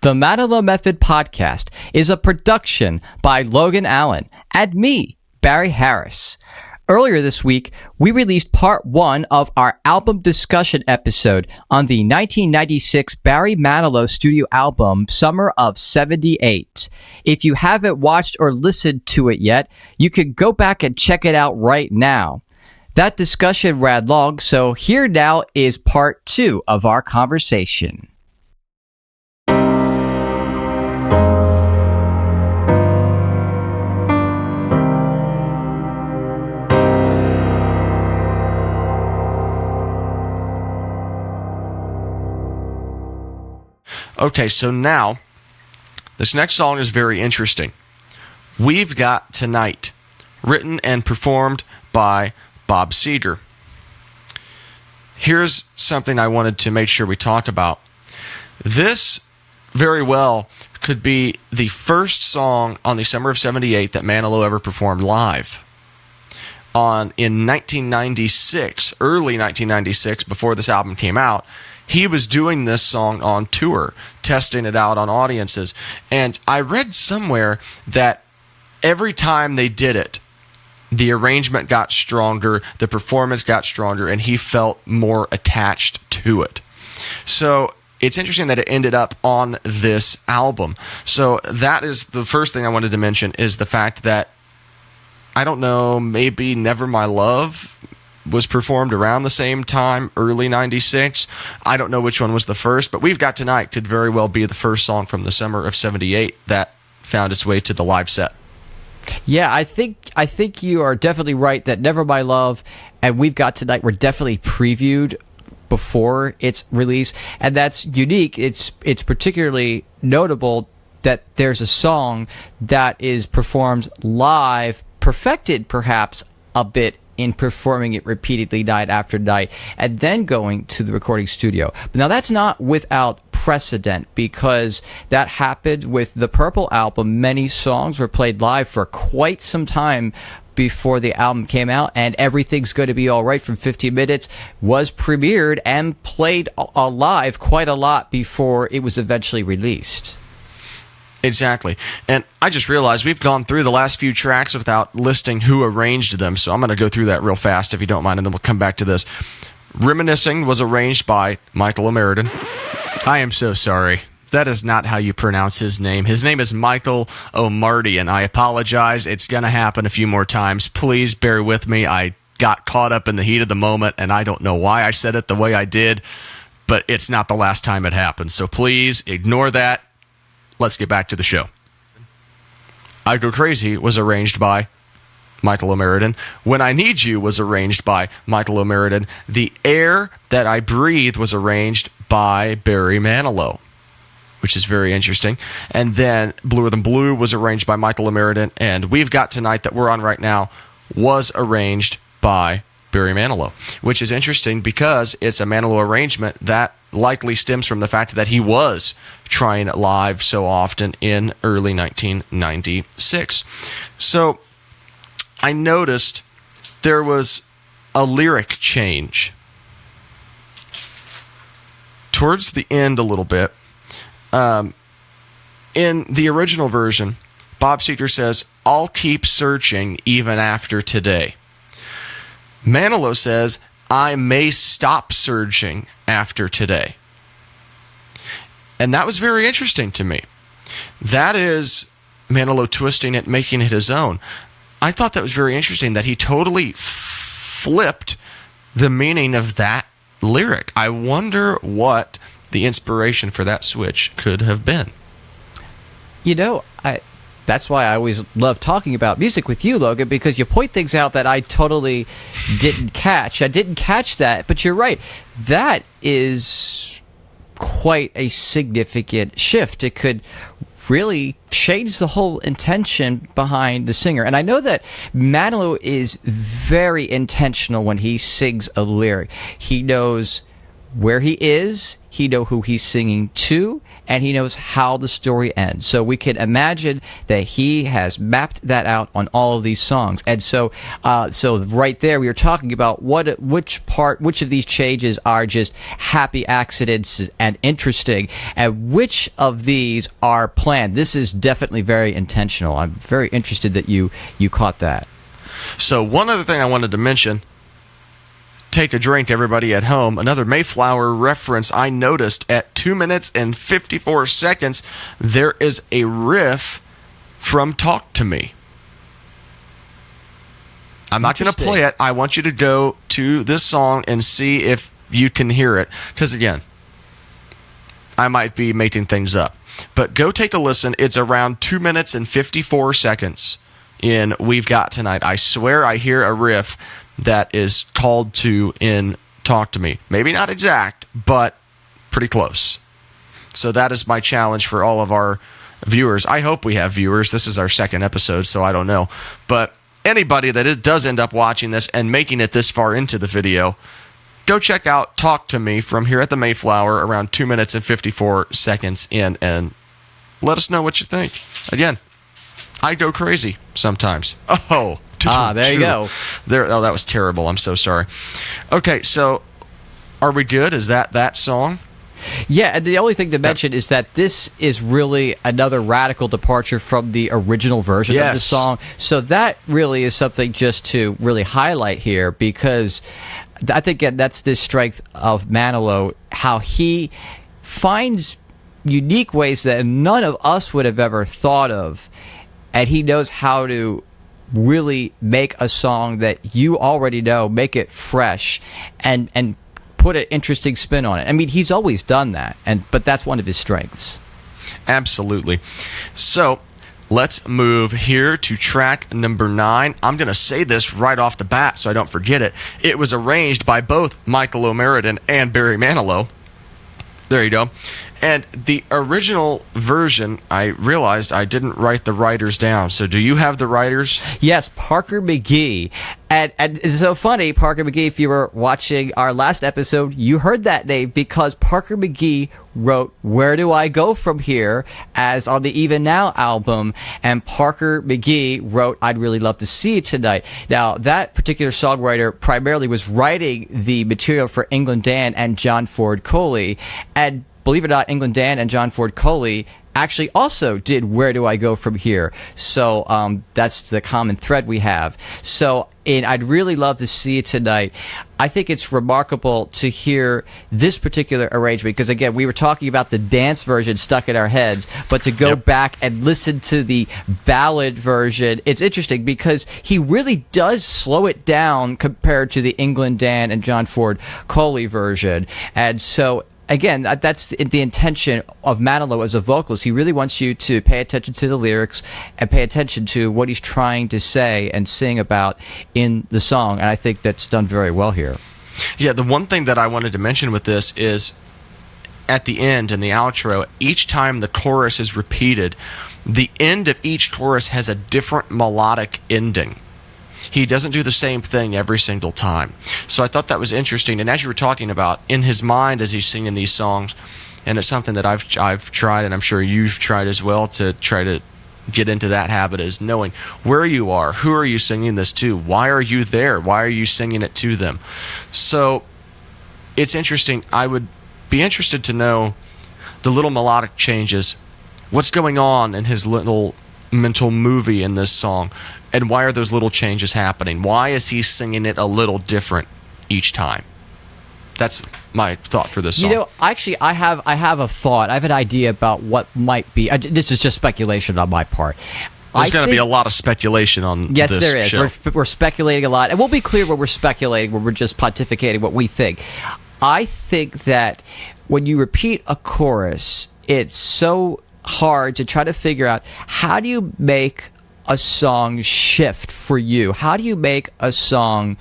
The Manilow Method podcast is a production by Logan Allen and me, Barry Harris. Earlier this week, we released part 1 of our album discussion episode on the 1996 Barry Manilow studio album, Summer of '78. If you haven't watched or listened to it yet, you can go back and check it out right now. That discussion ran long, so here now is part 2 of our conversation. Okay, so now, this next song is very interesting. We've Got Tonight, written and performed by Bob Seger. Here's something I wanted to make sure we talk about. This very well could be the first song on the Summer of '78 that Manilow ever performed live. In 1996, early 1996, before this album came out, he was doing this song on tour, testing it out on audiences. And I read somewhere that every time they did it, the arrangement got stronger, the performance got stronger, and he felt more attached to it. So it's interesting that it ended up on this album. So that is the first thing I wanted to mention, is the fact that, I don't know, maybe Never My Love was performed around the same time, early 96. I don't know which one was the first, but We've Got Tonight could very well be the first song from the summer of '78 that found its way to the live set. Yeah, I think you are definitely right that Never My Love and We've Got Tonight were definitely previewed before its release, and that's unique. It's particularly notable that there's a song that is performed live, perfected perhaps a bit in performing it repeatedly night after night, and then going to the recording studio. But now that's not without precedent, because that happened with the Purple album. Many songs were played live for quite some time before the album came out, and Everything's Gonna Be Alright from 15 Minutes was premiered and played live quite a lot before it was eventually released. Exactly. And I just realized we've gone through the last few tracks without listing who arranged them, so I'm going to go through that real fast if you don't mind, and then we'll come back to this. Reminiscing was arranged by Michael O'Meridan. I am so sorry. That is not how you pronounce his name. His name is Michael O'Mardian. I apologize. It's going to happen a few more times. Please bear with me. I got caught up in the heat of the moment, and I don't know why I said it the way I did, but it's not the last time it happened. So please ignore that. Let's get back to the show. I Go Crazy was arranged by Michael O'Meridan. When I Need You was arranged by Michael O'Meridan. The Air That I Breathe was arranged by Barry Manilow, which is very interesting. And then Bluer Than Blue was arranged by Michael O'Meridan. And We've Got Tonight, that we're on right now, was arranged by Barry Manilow, which is interesting because it's a Manilow arrangement that likely stems from the fact that he was trying it live so often in early 1996. So I noticed there was a lyric change towards the end a little bit. In the original version, Bob Seger says, "I'll keep searching even after today." Manilow says, "I may stop searching after today." And that was very interesting to me. That is Manilow twisting it, making it his own. I thought that was very interesting that he totally flipped the meaning of that lyric. I wonder what the inspiration for that switch could have been. You know, that's why I always love talking about music with you, Logan, because you point things out that I totally didn't catch. I didn't catch that, but you're right. That is quite a significant shift. It could really change the whole intention behind the singer. And I know that Manilow is very intentional when he sings a lyric. He knows where he is, he knows who he's singing to, and he knows how the story ends. So we can imagine that he has mapped that out on all of these songs. And so right there, we were talking about which of these changes are just happy accidents and interesting, and which of these are planned. This is definitely very intentional. I'm very interested that you caught that. So one other thing I wanted to mention, take a drink, everybody at home. Another Mayflower reference I noticed at 2 minutes and 54 seconds, there is a riff from Talk to Me. I'm not going to play it. I want you to go to this song and see if you can hear it. Because again, I might be making things up. But go take a listen. It's around 2 minutes and 54 seconds in We've Got Tonight. I swear I hear a riff that is called to in Talk to Me. Maybe not exact, but pretty close. So that is my challenge for all of our viewers. I hope we have viewers. This is our second episode, so I don't know. But anybody that does end up watching this and making it this far into the video, go check out Talk to Me from here at the Mayflower around 2 minutes and 54 seconds in, and let us know what you think. Again, I go crazy sometimes. Oh, there you go. Oh, that was terrible. I'm so sorry. Okay, so are we good? Is that song? Yeah, and the only thing to mention is that this is really another radical departure from the original version of the song. So that really is something just to really highlight here, because I think that's the strength of Manilow, how he finds unique ways that none of us would have ever thought of, and he knows how to really make a song that you already know, make it fresh, and put an interesting spin on it. I mean, he's always done that, but that's one of his strengths. Absolutely. So let's move here to track number 9. I'm going to say this right off the bat so I don't forget it. It was arranged by both Michael O'Meridan and Barry Manilow. There you go. And the original version, I realized I didn't write the writers down. So do you have the writers? Yes, Parker McGee. And it's so funny, Parker McGee, if you were watching our last episode, you heard that name because Parker McGee wrote Where Do I Go From Here as on the Even Now album, and Parker McGee wrote I'd Really Love to See You Tonight. Now, that particular songwriter primarily was writing the material for England Dan and John Ford Coley, and believe it or not, England Dan and John Ford Coley actually also did Where Do I Go From Here. So that's the common thread we have. So I'd Really Love to See You Tonight. I think it's remarkable to hear this particular arrangement because, again, we were talking about the dance version stuck in our heads, but to go back and listen to the ballad version, it's interesting because he really does slow it down compared to the England Dan and John Ford Coley version. And so again, that's the intention of Manilow as a vocalist. He really wants you to pay attention to the lyrics and pay attention to what he's trying to say and sing about in the song, and I think that's done very well here. Yeah, the one thing that I wanted to mention with this is at the end in the outro, each time the chorus is repeated, the end of each chorus has a different melodic ending. He doesn't do the same thing every single time. So I thought that was interesting. And as you were talking about, in his mind as he's singing these songs, and it's something that I've tried, and I'm sure you've tried as well, to try to get into that habit, is knowing where you are, who are you singing this to, why are you there, why are you singing it to them. So it's interesting. I would be interested to know the little melodic changes, what's going on in his little mental movie in this song. And why are those little changes happening? Why is he singing it a little different each time? That's my thought for this song. You know, actually, I have a thought. I have an idea about what might be. This is just speculation on my part. There's going to be a lot of speculation on this show. Yes, there is. We're speculating a lot. And we'll be clear when we're speculating, when we're just pontificating what we think. I think that when you repeat a chorus, it's so hard to try to figure out how do you make a song shift for you? How do you make a song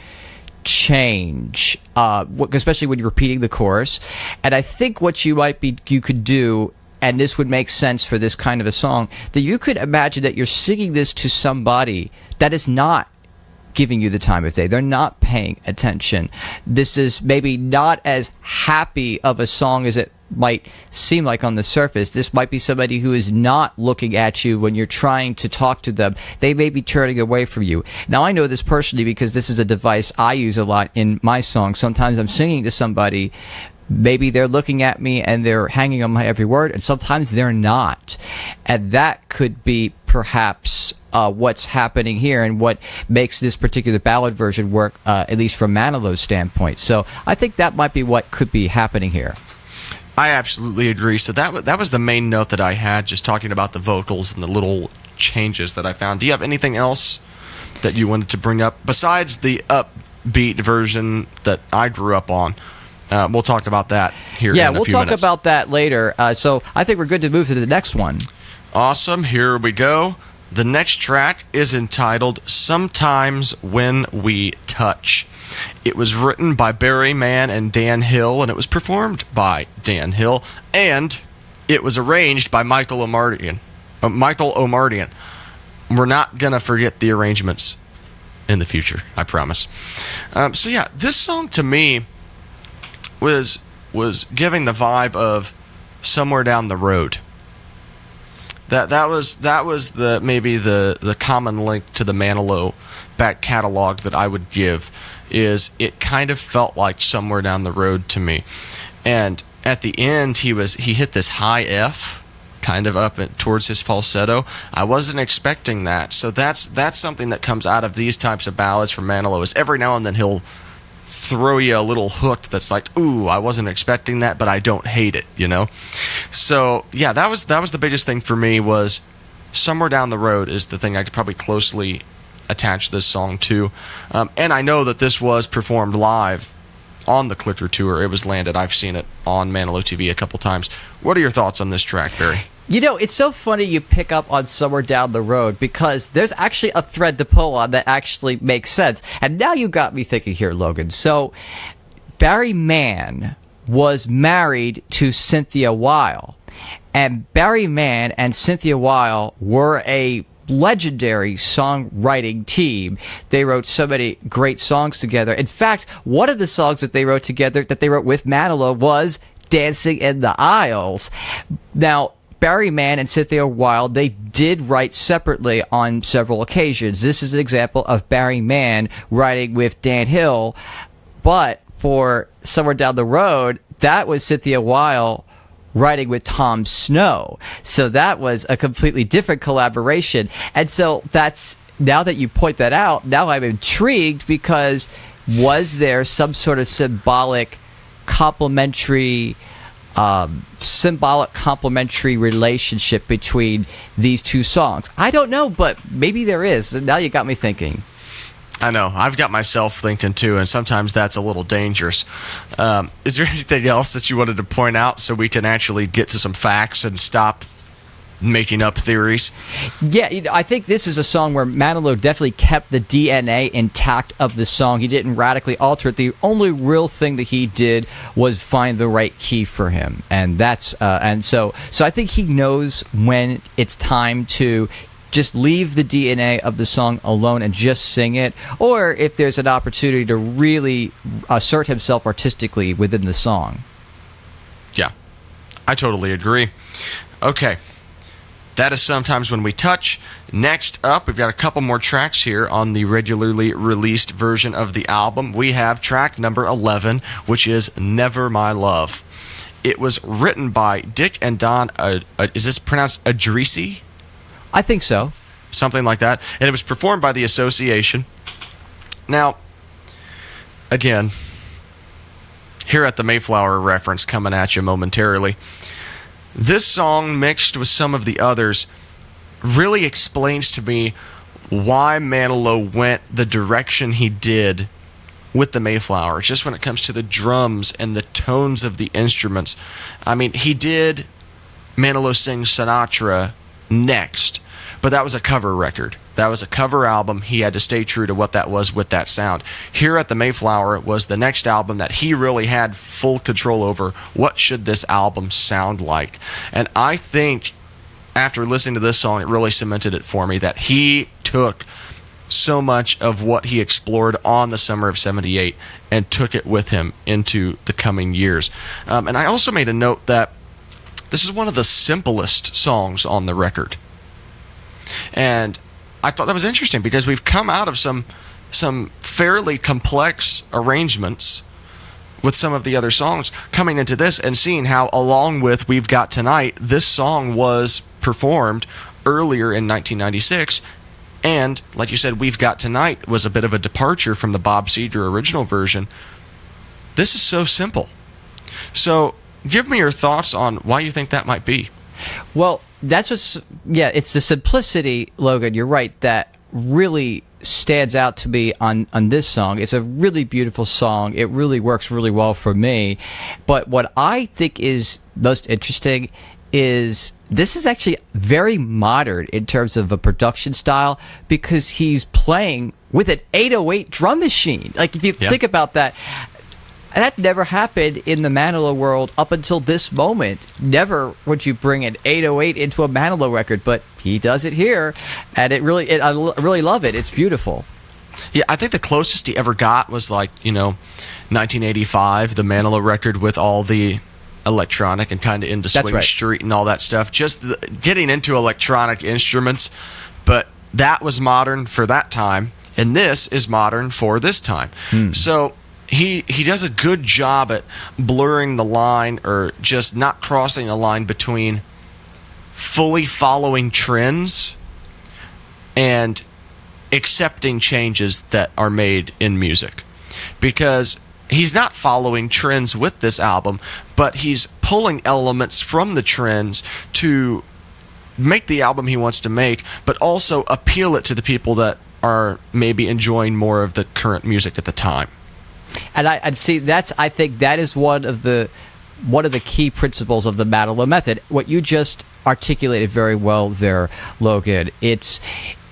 change, especially when you're repeating the chorus? And I think what you could do, and this would make sense for this kind of a song, that you could imagine that you're singing this to somebody that is not giving you the time of day. They're not paying attention. This is maybe not as happy of a song as it might seem like on the surface. This might be somebody who is not looking at you when you're trying to talk to them. They may be turning away from you. Now, I know this personally because this is a device I use a lot in my songs. Sometimes I'm singing to somebody, maybe they're looking at me and they're hanging on my every word, and sometimes they're not. And that could be perhaps what's happening here and what makes this particular ballad version work, at least from Manilow's standpoint. So I think that might be what could be happening here. I absolutely agree. So that was the main note that I had, just talking about the vocals and the little changes that I found. Do you have anything else that you wanted to bring up besides the upbeat version that I grew up on? We'll talk about that here in a few minutes. Yeah, we'll talk about that later. So I think we're good to move to the next one. Awesome. Here we go. The next track is entitled Sometimes When We Touch. It was written by Barry Mann and Dan Hill, and it was performed by Dan Hill, and it was arranged by Michael Omartian. We're not going to forget the arrangements in the future, I promise. So yeah, this song to me was giving the vibe of Somewhere Down the Road. That was the maybe the common link to the Manilow back catalog that I would give, is it kind of felt like Somewhere Down the Road to me. And at the end he hit this high F kind of up towards his falsetto. I wasn't expecting that. So that's something that comes out of these types of ballads from Manilow, is every now and then he'll throw you a little hook that's like, ooh, I wasn't expecting that, but I don't hate it, you know? So yeah, that was the biggest thing for me, was Somewhere Down the Road is the thing I could probably closely attach this song to. And I know that this was performed live on the Clicker Tour. It was landed. I've seen it on Manilow TV a couple times. What are your thoughts on this track, Barry? You know, it's so funny you pick up on Somewhere Down the Road, because there's actually a thread to pull on that actually makes sense. And now you got me thinking here, Logan. So Barry Mann was married to Cynthia Weil. And Barry Mann and Cynthia Weil were a legendary songwriting team. They wrote so many great songs together. In fact, one of the songs that they wrote together, that they wrote with Manilow, was Dancing in the Aisles. Now, Barry Mann and Cynthia Weil, they did write separately on several occasions. This is an example of Barry Mann writing with Dan Hill, but for Somewhere Down the Road, that was Cynthia Weil writing with Tom Snow. So that was a completely different collaboration. And so that's, now that you point that out, now I'm intrigued, because was there some sort of symbolic complementary relationship between these two songs? I don't know, but maybe there is. Now you got me thinking. I know. I've got myself thinking too, and sometimes that's a little dangerous. Is there anything else that you wanted to point out so we can actually get to some facts and stop making up theories? Yeah, I think this is a song where Manilow definitely kept the DNA intact of the song. He didn't radically alter it. The only real thing that he did was find the right key for him, and that's so I think he knows when it's time to just leave the DNA of the song alone and just sing it, or if there's an opportunity to really assert himself artistically within the song. Yeah, I totally agree. Okay. That is Sometimes When We Touch. Next up, we've got a couple more tracks here on the regularly released version of the album. We have track number 11, which is Never My Love. It was written by Dick and Don, is this pronounced Adrisi? I think so. Something like that. And it was performed by the Association. Now, again, here at the Mayflower reference coming at you momentarily. This song, mixed with some of the others, really explains to me why Manilow went the direction he did with the Mayflower, just when it comes to the drums and the tones of the instruments. I mean, he did Manilow Sings Sinatra next, but that was a cover record. That was a cover album. He had to stay true to what that was with that sound. Here at the Mayflower was the next album that he really had full control over. What should this album sound like? And I think after listening to this song, it really cemented it for me that he took so much of what he explored on the summer of 78 and took it with him into the coming years. And I also made a note that this is one of the simplest songs on the record. And I thought that was interesting because we've come out of some fairly complex arrangements with some of the other songs, coming into this and seeing how, along with We've Got Tonight, this song was performed earlier in 1996. And, like you said, We've Got Tonight was a bit of a departure from the Bob Seger original version. This is so simple. So, give me your thoughts on why you think that might be. Well, it's the simplicity, Logan, you're right, that really stands out to me on this song. It's a really beautiful song. It really works really well for me. But what I think is most interesting is this is actually very modern in terms of a production style because he's playing with an 808 drum machine. Like, if you think about that, that never happened in the Manilow world up until this moment. Never would you bring an 808 into a Manilow record, but he does it here, and I really love it. It's beautiful. Yeah, I think the closest he ever got was 1985, the Manilow record with all the electronic and kind of into Swing Street and all that stuff. Just getting into electronic instruments, but that was modern for that time, and this is modern for this time. So he does a good job at blurring the line, or just not crossing the line between fully following trends and accepting changes that are made in music. Because he's not following trends with this album, but he's pulling elements from the trends to make the album he wants to make, but also appeal it to the people that are maybe enjoying more of the current music at the time. And I think that is one of the key principles of the Manilow method. What you just articulated very well there, Logan. It's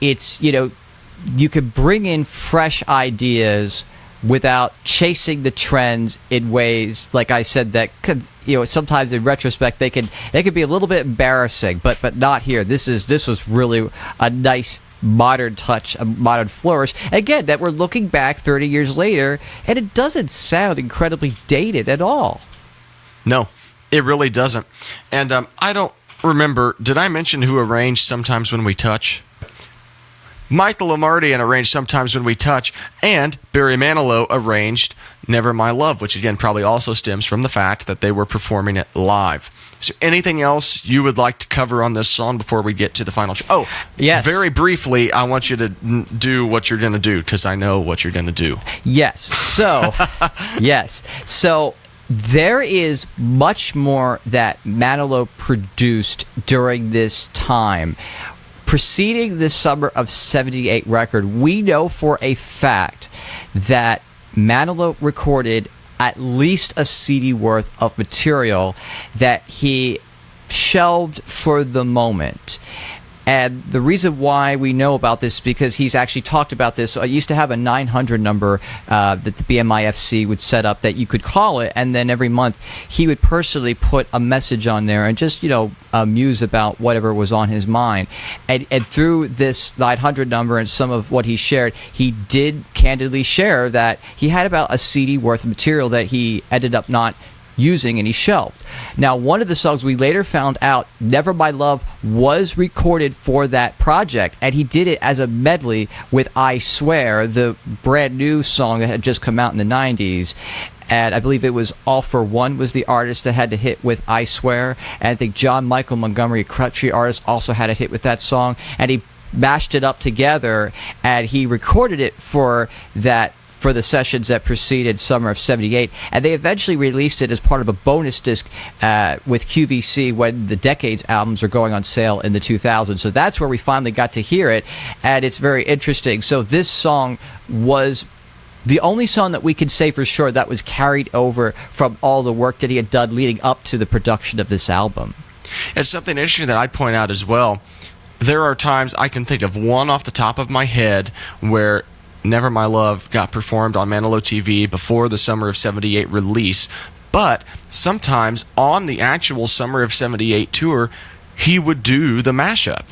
you can bring in fresh ideas without chasing the trends in ways, like I said, that could, sometimes in retrospect they could be a little bit embarrassing, but not here. This was really a nice modern touch, a modern flourish. Again, that we're looking back 30 years later, and it doesn't sound incredibly dated at all. No, it really doesn't. And I don't remember, did I mention who arranged Sometimes When We Touch? Michael Lomardian arranged Sometimes When We Touch, and Barry Manilow arranged Never My Love, which again probably also stems from the fact that they were performing it live. Is there anything else you would like to cover on this song before we get to the final show? Oh, yes. Very briefly, I want you to do what you're going to do, because I know what you're going to do. Yes. So, So, there is much more that Manilow produced during this time. Preceding this summer of 78 record, we know for a fact that Manilow recorded at least a CD worth of material that he shelved for the moment. And the reason why we know about this is because he's actually talked about this. I used to have a 900 number that the BMIFC would set up that you could call it, and then every month he would personally put a message on there and just, muse about whatever was on his mind. And through this 900 number and some of what he shared, he did candidly share that he had about a CD worth of material that he ended up not using, and he shelved. Now, one of the songs we later found out, Never My Love, was recorded for that project, and he did it as a medley with I Swear, the brand new song that had just come out in the 90s. And I believe it was All For One was the artist that had to hit with I Swear, and I think John Michael Montgomery, a country artist, also had a hit with that song, and he mashed it up together, and he recorded it for the sessions that preceded summer of 78, and they eventually released it as part of a bonus disc with QVC when the Decades albums were going on sale in the 2000s. So that's where we finally got to hear it, and it's very interesting. So this song was the only song that we can say for sure that was carried over from all the work that he had done leading up to the production of this album. It's something interesting that I'd point out as well. There are times I can think of one off the top of my head where Never My Love got performed on Manilow TV before the summer of 78 release, but sometimes on the actual summer of 78 tour, he would do the mashup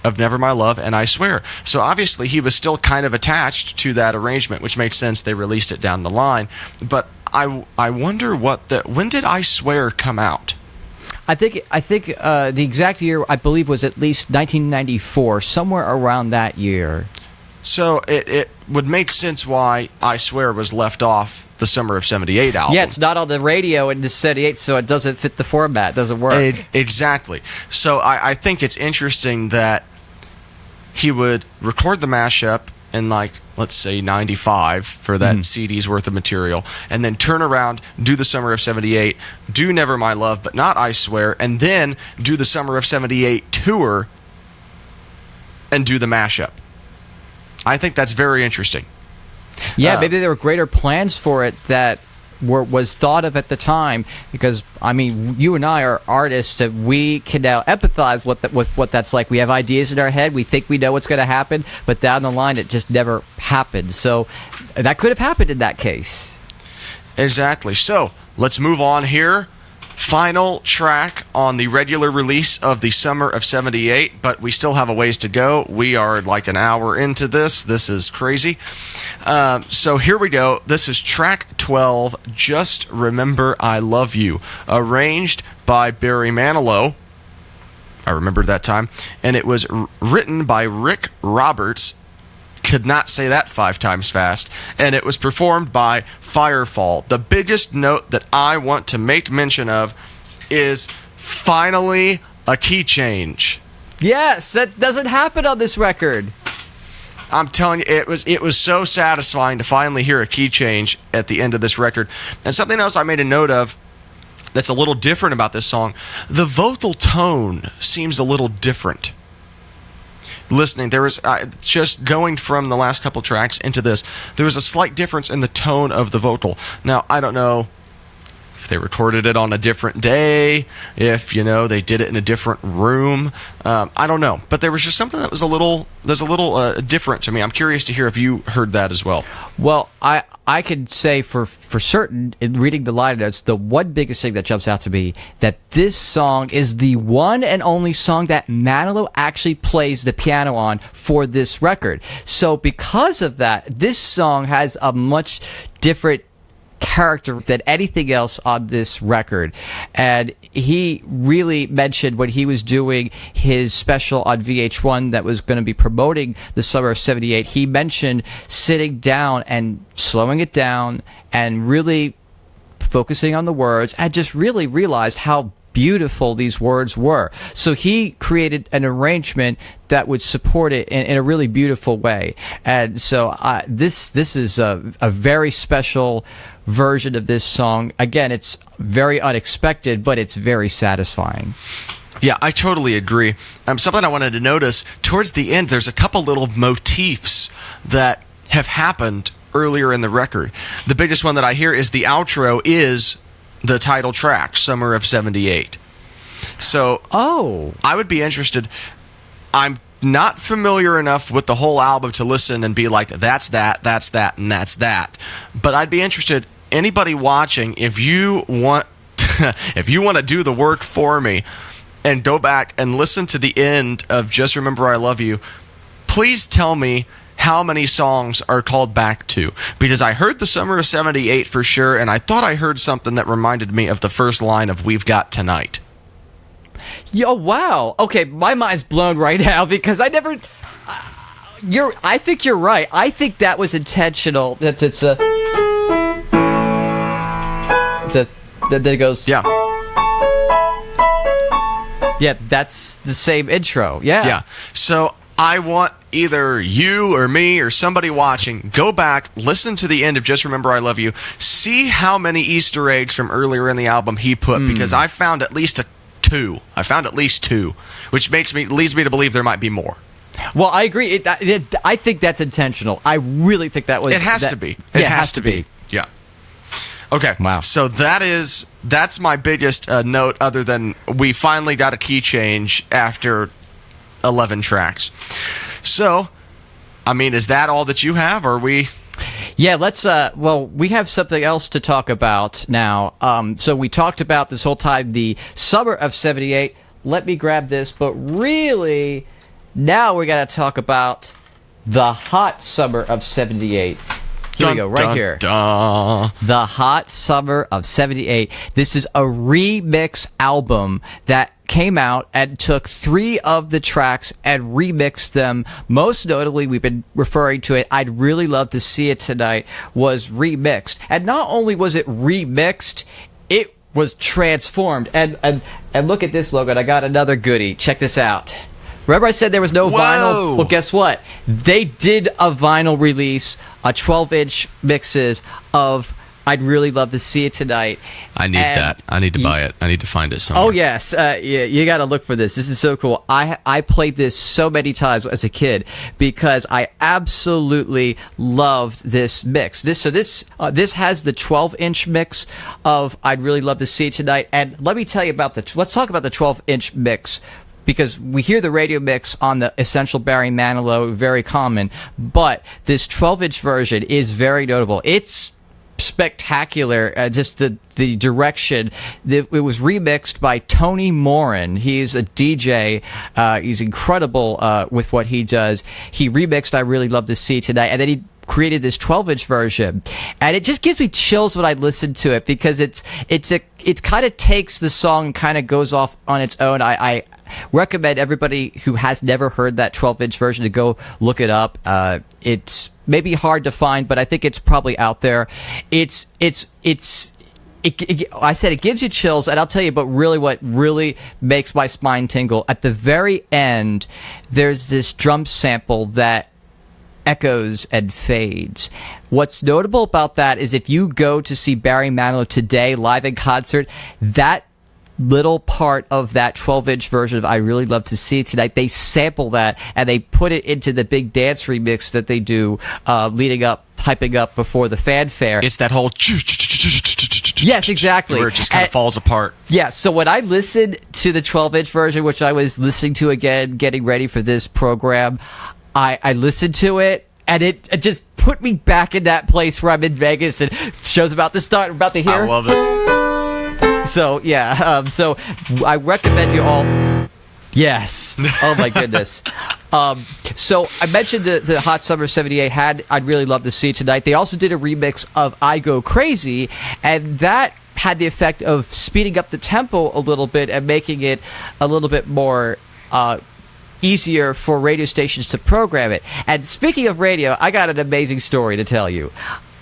of Never My Love and I Swear. So obviously he was still kind of attached to that arrangement, which makes sense. They released it down the line. But I wonder when did I Swear come out? I think the exact year, I believe, was at least 1994, somewhere around that year. So it would make sense why I Swear was left off the Summer of '78 album. Yeah, it's not on the radio in the '78, so it doesn't fit the format. It doesn't work. Exactly. So I think it's interesting that he would record the mashup in, like, let's say 95 for that CD's worth of material, and then turn around, do the Summer of '78, do Never My Love, but not I Swear, and then do the Summer of '78 tour and do the mashup. I think that's very interesting. Yeah, maybe there were greater plans for it that was thought of at the time, because, I mean, you and I are artists, and we can now empathize with what that's like. We have ideas in our head, we think we know what's going to happen, but down the line it just never happened. So that could have happened in that case. Exactly. So let's move on here. Final track on the regular release of the Summer of '78, but we still have a ways to go. We are like an hour into this. This is crazy. So here we go. This is track 12, Just Remember I Love You, arranged by Barry Manilow. I remember that time. And it was written by Rick Roberts. Could not say that 5 times fast. And it was performed by Firefall. The biggest note that I want to make mention of is finally a key change. Yes, that doesn't happen on this record. I'm telling you, it was so satisfying to finally hear a key change at the end of this record. And something else I made a note of that's a little different about this song, the vocal tone seems a little different. Listening, there was just going from the last couple tracks into this, there was a slight difference in the tone of the vocal. Now, I don't know if they recorded it on a different day, if, they did it in a different room. I don't know, but there was just something that was a little different to me. I'm curious to hear if you heard that as well. Well, I could say for certain, in reading the liner notes, the one biggest thing that jumps out to me, that this song is the one and only song that Manilow actually plays the piano on for this record. So because of that, this song has a much different character than anything else on this record. And he really mentioned when he was doing his special on VH1 that was going to be promoting the Summer of '78, he mentioned sitting down and slowing it down and really focusing on the words, and just really realized how beautiful these words were. So he created an arrangement that would support it in a really beautiful way. And so this is a very special version of this song. Again, it's very unexpected, but it's very satisfying. Yeah, I totally agree. Something I wanted to notice, towards the end, there's a couple little motifs that have happened earlier in the record. The biggest one that I hear is the outro is the title track, Summer of '78. So, I would be interested. I'm not familiar enough with the whole album to listen and be like, that's that, and that's that. But I'd be interested, anybody watching, if you want to do the work for me and go back and listen to the end of Just Remember I Love You, please tell me how many songs are called back to, because I heard the Summer of '78 for sure, and I thought I heard something that reminded me of the first line of We've Got Tonight. Yo, wow. Okay, my mind's blown right now, because I never... I think you're right. I think that was intentional. That it's a... That it goes... Yeah. Yeah, that's the same intro. Yeah. Yeah. So I want either you or me or somebody watching, go back, listen to the end of Just Remember I Love You, see how many Easter eggs from earlier in the album he put, because I found at least two. I found at least two, which leads me to believe there might be more. Well, I agree. I think that's intentional. I really think that was... It has to be. It has to be. Yeah. Okay. Wow. So that's my biggest note, other than we finally got a key change after 11 tracks. So, I mean, is that all that you have, or are we... Yeah, let's, we have something else to talk about now. So we talked about this whole time the Summer of '78. Let me grab this, but really, Now we got to talk about the hot summer of 78. Here we go, right here. The hot summer of 78. This is a remix album that came out and took 3 of the tracks and remixed them. Most notably, we've been referring to it, I'd Really Love to See It Tonight, was remixed. And not only was it remixed, it was transformed. And look at this, Logan. I got another goodie. Check this out. Remember I said there was no vinyl? Well, guess what? They did a vinyl release, a 12-inch mixes of I'd Really Love to See It Tonight. I need that. I need to buy it. I need to find it somewhere. Oh, yes. You got to look for this. This is so cool. I played this so many times as a kid because I absolutely loved this mix. This has the 12-inch mix of I'd Really Love to See It Tonight. And let me tell you about let's talk about the 12-inch mix, because we hear the radio mix on the Essential Barry Manilow, very common, but this 12-inch version is very notable. It's spectacular, just the direction. It was remixed by Tony Moran. He's a DJ. He's incredible with what he does. He remixed I Really Love to See It Tonight, and then he created this 12-inch version, and it just gives me chills when I listen to it, because it kind of takes the song and kind of goes off on its own. I recommend everybody who has never heard that 12-inch version to go look it up. It's maybe hard to find, but I think it's probably out there. I said it gives you chills, and I'll tell you, but really what really makes my spine tingle, at the very end, there's this drum sample that echoes and fades. What's notable about that is if you go to see Barry Manilow today live in concert, that little part of that 12-inch version of I Really Love to See It Tonight, they sample that and they put it into the big dance remix that they do leading up, hyping up before the fanfare. It's that whole yes, exactly, where it just kind of falls apart. Yeah, so when I listened to the 12-inch version, which I was listening to again, getting ready for this program, I listened to it, and it just put me back in that place where I'm in Vegas and show's about to start, about to hear. I love it. So, yeah, so I recommend you all. Yes. Oh, my goodness. So I mentioned the Hot Summer 78 had I'd Really Love to See It Tonight. They also did a remix of I Go Crazy, and that had the effect of speeding up the tempo a little bit and making it a little bit more easier for radio stations to program it. And speaking of radio, I got an amazing story to tell you.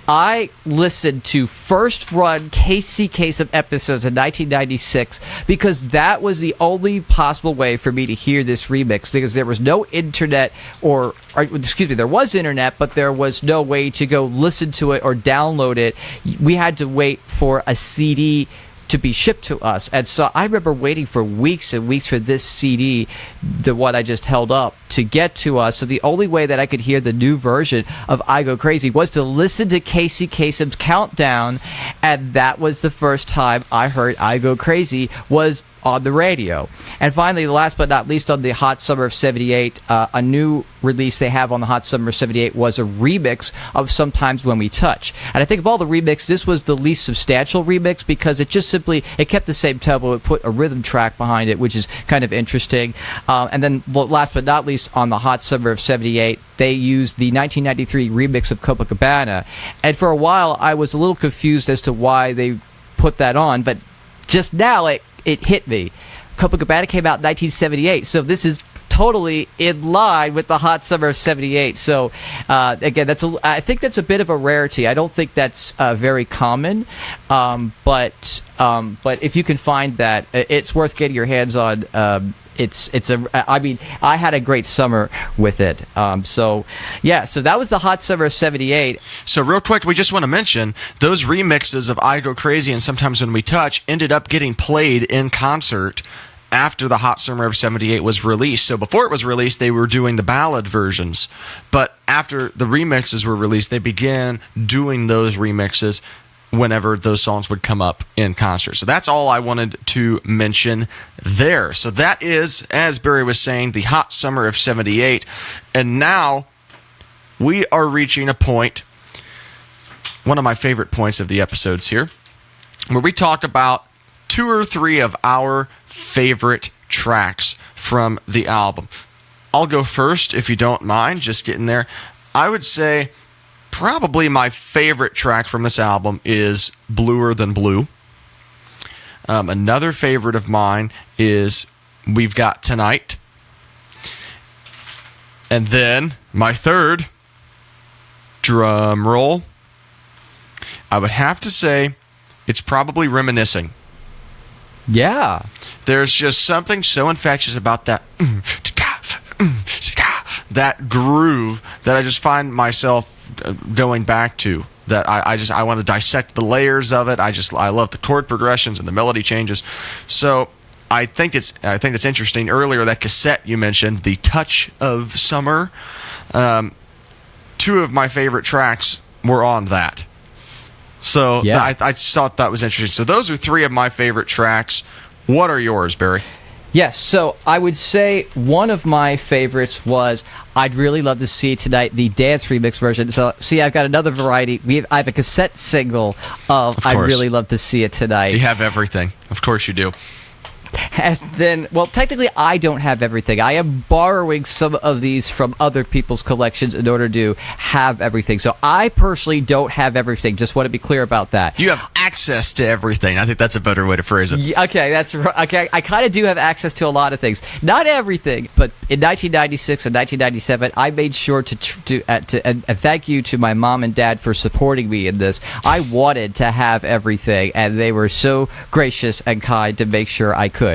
I listened to first run Casey Kasem episodes in 1996 because that was the only possible way for me to hear this remix, because there was no internet or excuse me, there was internet, but there was no way to go listen to it or download it. We had to wait for a CD to be shipped to us. And so I remember waiting for weeks and weeks for this CD, the one I just held up, to get to us. So the only way that I could hear the new version of I Go Crazy was to listen to Casey Kasem's Countdown, and that was the first time I heard I Go Crazy was on the radio. And finally, last but not least, on the Hot Summer of 78, a new release they have on the Hot Summer of 78 was a remix of Sometimes When We Touch. And I think of all the remixes, this was the least substantial remix because it just simply, it kept the same tempo. It put a rhythm track behind it, which is kind of interesting. And then last but not least, on the Hot Summer of 78, they used the 1993 remix of Copacabana. And for a while, I was a little confused as to why they put that on, but just now it hit me. Copacabana came out in 1978, so this is totally in line with the Hot Summer of 78. So, again, I think that's a bit of a rarity. I don't think that's very common, but if you can find that, it's worth getting your hands on. I mean, I had a great summer with it. So that was the Hot Summer of 78. So real quick, we just want to mention those remixes of I Go Crazy and Sometimes When We Touch ended up getting played in concert after the Hot Summer of 78 was released. So before it was released, they were doing the ballad versions. But after the remixes were released, they began doing those remixes whenever those songs would come up in concert. So that's all I wanted to mention there. So that is, as Barry was saying, the Hot Summer of 78. And now we are reaching a point, one of my favorite points of the episodes here, where we talk about 2 or 3 of our favorite tracks from the album. I'll go first if you don't mind, just getting there. I would say probably my favorite track from this album is Bluer Than Blue. Another favorite of mine is We've Got Tonight. And then my third, drum roll, I would have to say it's probably Reminiscing. Yeah. There's just something so infectious about that that groove that I just find myself going back to. That I want to dissect the layers of it. I love the chord progressions and the melody changes. So I think it's interesting. Earlier, that cassette you mentioned, The Touch of Summer. Two of my favorite tracks were on that. So yeah. I thought that was interesting. So those are three of my favorite tracks. What are yours, Barry? Yes, so I would say one of my favorites was I'd Really Love to See It Tonight, the dance remix version. So, see, I've got another variety. I have a cassette single of I'd Really Love to See It Tonight. You have everything. Of course you do. And then, well, technically, I don't have everything. I am borrowing some of these from other people's collections in order to have everything. So I personally don't have everything. Just want to be clear about that. You have access to everything. I think that's a better way to phrase it. Yeah, okay, that's right. Okay, I kind of do have access to a lot of things. Not everything, but in 1996 and 1997, I made sure and thank you to my mom and dad for supporting me in this. I wanted to have everything, and they were so gracious and kind to make sure I could.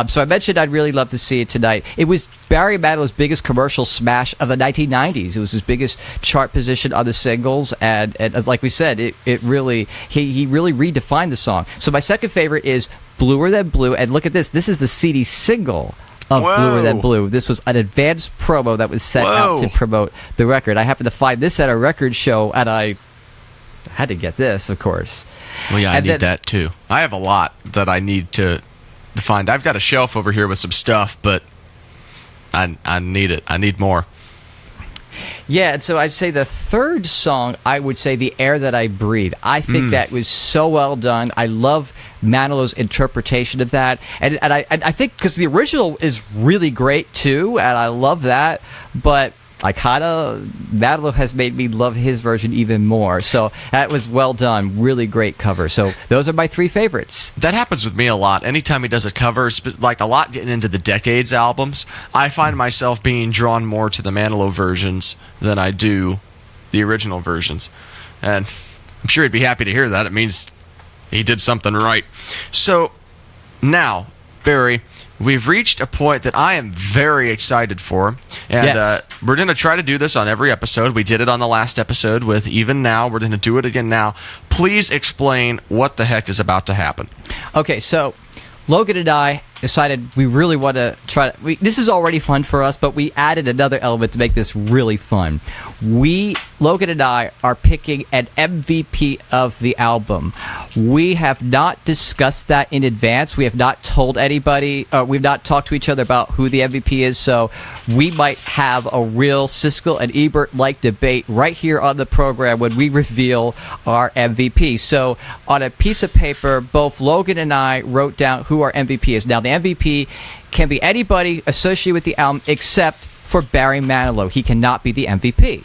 So I mentioned I'd Really Love to See It Tonight. It was Barry Manilow's biggest commercial smash of the 1990s. It was his biggest chart position on the singles, and as like we said, he really redefined the song. So my second favorite is Bluer Than Blue, and look at this. This is the CD single of Bluer Than Blue. This was an advanced promo that was sent out to promote the record. I happened to find this at a record show, and I had to get this, of course. Well, yeah, I need that too. I have a lot that I need to find. I've got a shelf over here with some stuff, but I need it. I need more. Yeah, and so I'd say the third song, I would say The Air That I Breathe. I think that was so well done. I love Manilow's interpretation of that. And I think because the original is really great too, and I love that, but Manilow has made me love his version even more. So that was well done. Really great cover. So those are my three favorites. That happens with me a lot. Anytime he does a cover, like a lot getting into the Decades albums, I find myself being drawn more to the Manilow versions than I do the original versions. And I'm sure he'd be happy to hear that. It means he did something right. So now, Barry, we've reached a point that I am very excited for, and we're going to try to do this on every episode. We did it on the last episode with Even Now. We're going to do it again now. Please explain what the heck is about to happen. Okay, so Logan and I decided we really want to try to... This is already fun for us, but we added another element to make this really fun. Logan and I are picking an MVP of the album. We have not discussed that in advance. We have not told anybody. We've not talked to each other about who the MVP is, so we might have a real Siskel and Ebert-like debate right here on the program when we reveal our MVP. So on a piece of paper, both Logan and I wrote down who our MVP is. Now, the MVP can be anybody associated with the album except for Barry Manilow. He cannot be the MVP.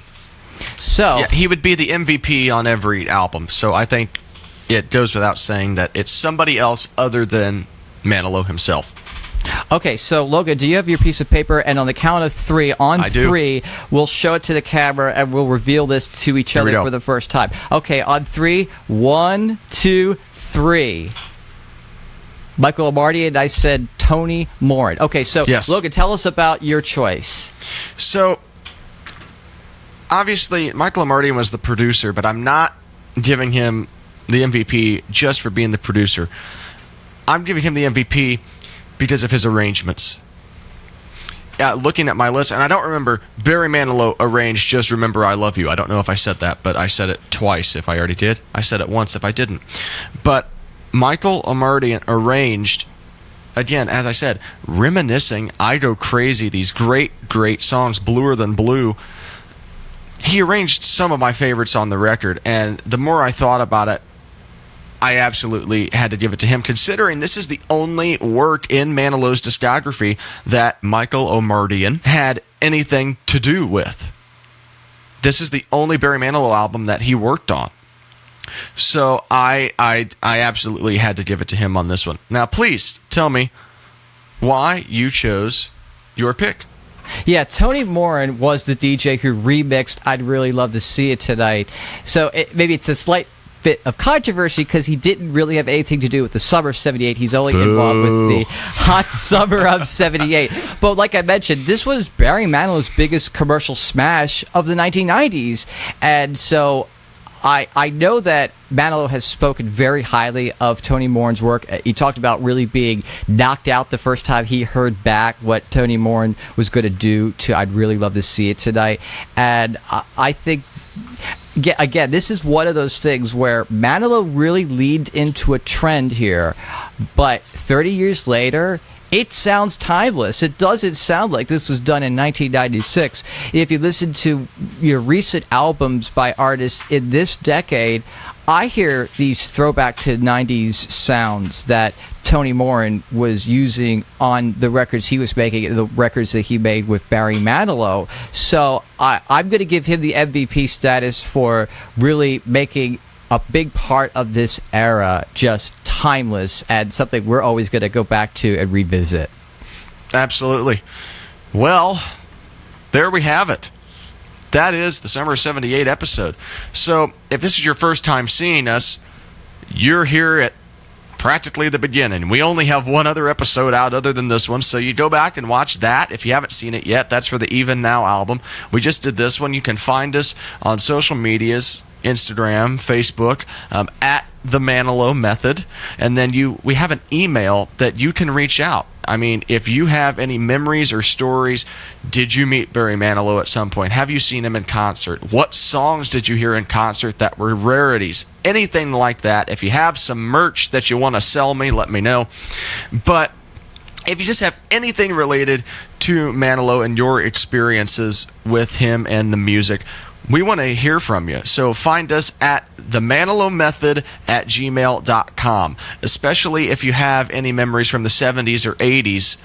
So yeah, he would be the MVP on every album. So I think it goes without saying that it's somebody else other than Manilow himself. Okay, so Logan, do you have your piece of paper? And on the count of three, three, we'll show it to the camera and we'll reveal this to each other for the first time. Okay, on three, 1, 2, 3. Michael Amarty and I said Tony Morin. Okay, so yes. Logan, tell us about your choice. So, obviously, Michael Amarty was the producer, but I'm not giving him the MVP just for being the producer. I'm giving him the MVP because of his arrangements. Looking at my list, and I don't remember, Barry Manilow arranged Just Remember I Love You. I don't know if I said that, but I said it twice if I already did. I said it once if I didn't. But Michael Amarty arranged, again, as I said, Reminiscing, I Go Crazy, these great, great songs, Bluer Than Blue. He arranged some of my favorites on the record, and the more I thought about it, I absolutely had to give it to him, considering this is the only work in Manilow's discography that Michael O'Mardian had anything to do with. This is the only Barry Manilow album that he worked on. So I absolutely had to give it to him on this one. Now, please tell me why you chose your pick. Yeah, Tony Moran was the DJ who remixed I'd Really Love to See It Tonight. So maybe it's a slight bit of controversy because he didn't really have anything to do with the summer of 78. He's only involved with the hot summer of 78. But like I mentioned, this was Barry Manilow's biggest commercial smash of the 1990s. And so I know that Manilow has spoken very highly of Tony Moran's work. He talked about really being knocked out the first time he heard back what Tony Moran was going to do to I'd Really Love to See It Tonight. And I think, again, this is one of those things where Manilow really leaned into a trend here. But 30 years later, it sounds timeless. It doesn't sound like this was done in 1996. If you listen to your recent albums by artists in this decade, I hear these throwback to 90s sounds that Tony Moran was using on the records he was making, the records that he made with Barry Manilow. So I'm going to give him the MVP status for really making a big part of this era just timeless and something we're always going to go back to and revisit. Absolutely. Well, there we have it. That is the Summer 78 episode. So if this is your first time seeing us, you're here at practically the beginning. We only have one other episode out other than this one, so you go back and watch that if you haven't seen it yet. That's for the Even Now album. We just did this one. You can find us on social medias, Instagram, Facebook, at The Manilow Method. And then we have an email that you can reach out. I mean, if you have any memories or stories, did you meet Barry Manilow at some point? Have you seen him in concert? What songs did you hear in concert that were rarities? Anything like that. If you have some merch that you want to sell me, let me know. But if you just have anything related to Manilow and your experiences with him and the music, we want to hear from you. So find us at themanilowmethod@gmail.com, especially if you have any memories from the 70s or 80s.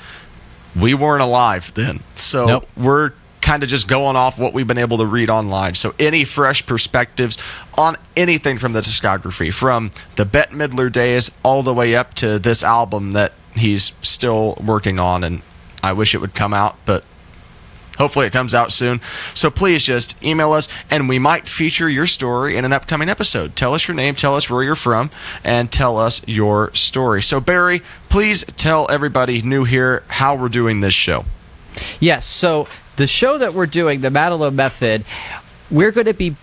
We weren't alive then. So Nope. We're kind of just going off what we've been able to read online. So any fresh perspectives on anything from the discography, from the Bette Midler days all the way up to this album that he's still working on, and I wish it would come out, but hopefully it comes out soon. So please just email us, and we might feature your story in an upcoming episode. Tell us your name, tell us where you're from, and tell us your story. So Barry, please tell everybody new here how we're doing this show. Yes, so the show that we're doing, the Manilow Method, we're going to be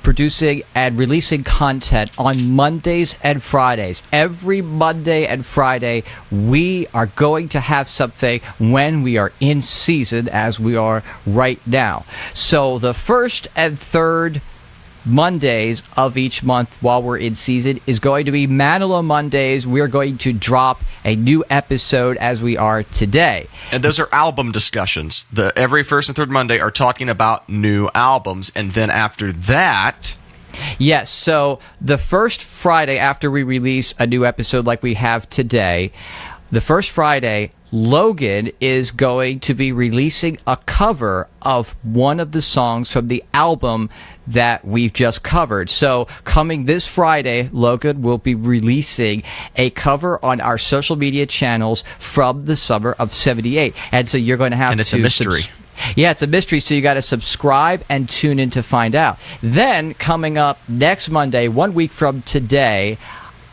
producing and releasing content on Mondays and Fridays. Every Monday and Friday, we are going to have something when we are in season, as we are right now. So the first and third Mondays of each month while we're in season is going to be Manilow Mondays. We're going to drop a new episode as we are today. And those are album discussions. Every first and third Monday are talking about new albums. And then after that... Yes, so the first Friday after we release a new episode like we have today, the first Friday, Logan is going to be releasing a cover of one of the songs from the album that we've just covered. So coming this Friday, Logan will be releasing a cover on our social media channels from the summer of 78. And so you're going to have to... And it's a mystery. Yeah, it's a mystery, so you got to subscribe and tune in to find out. Then, coming up next Monday, 1 week from today,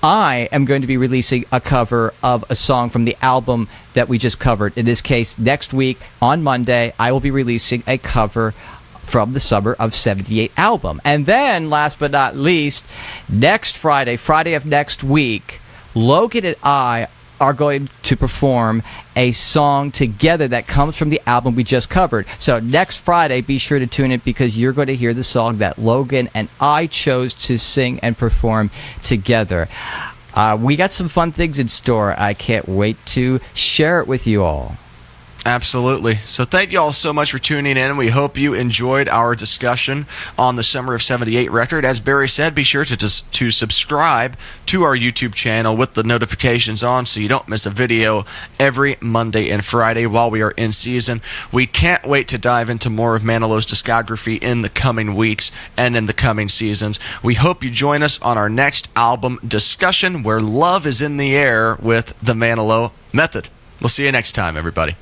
I am going to be releasing a cover of a song from the album that we just covered. In this case, next week, on Monday, I will be releasing a cover from the summer of 78 album. And then, last but not least, next Friday, Friday of next week, Logan and I are going to perform a song together that comes from the album we just covered. So next Friday, be sure to tune in because you're going to hear the song that Logan and I chose to sing and perform together. We got some fun things in store. I can't wait to share it with you all. Absolutely. So thank you all so much for tuning in. We hope you enjoyed our discussion on the Summer of 78 record. As Barry said, be sure to subscribe to our YouTube channel with the notifications on so you don't miss a video every Monday and Friday while we are in season. We can't wait to dive into more of Manilow's discography in the coming weeks and in the coming seasons. We hope you join us on our next album discussion where love is in the air with the Manilow Method. We'll see you next time, everybody.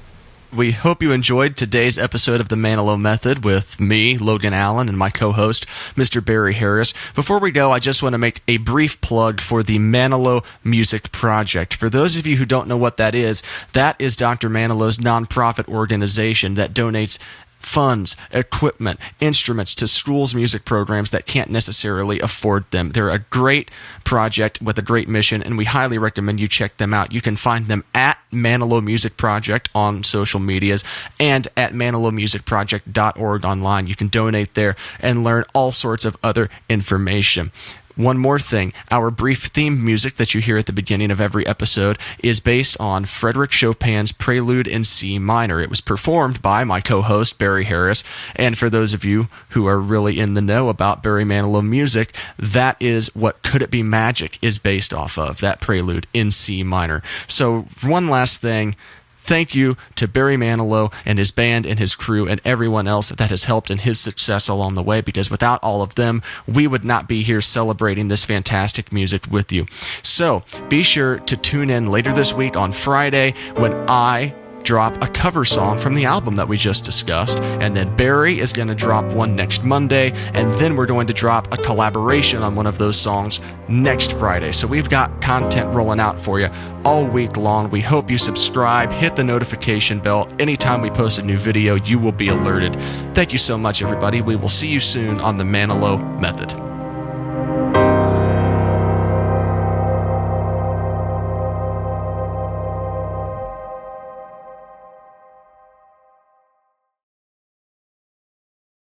We hope you enjoyed today's episode of the Manilow Method with me, Logan Allen, and my co-host, Mr. Barry Harris. Before we go, I just want to make a brief plug for the Manilow Music Project. For those of you who don't know what that is Dr. Manilow's nonprofit organization that donates funds, equipment, instruments to schools' music programs that can't necessarily afford them. They're a great project with a great mission, and we highly recommend you check them out. You can find them at Manilow Music Project on social medias and at manilowmusicproject.org online. You can donate there and learn all sorts of other information. One more thing, our brief theme music that you hear at the beginning of every episode is based on Frédéric Chopin's Prelude in C minor. It was performed by my co-host, Barry Harris, and for those of you who are really in the know about Barry Manilow music, that is what Could It Be Magic is based off of, that Prelude in C minor. So one last thing, thank you to Barry Manilow and his band and his crew and everyone else that has helped in his success along the way, because without all of them, we would not be here celebrating this fantastic music with you. So be sure to tune in later this week on Friday when I drop a cover song from the album that we just discussed, and then Barry is going to drop one next Monday, and then we're going to drop a collaboration on one of those songs next Friday. So we've got content rolling out for you all week long. We hope you subscribe, hit the notification bell. Anytime we post a new video, you will be alerted. Thank you so much, everybody. We will see you soon on the Manilow Method.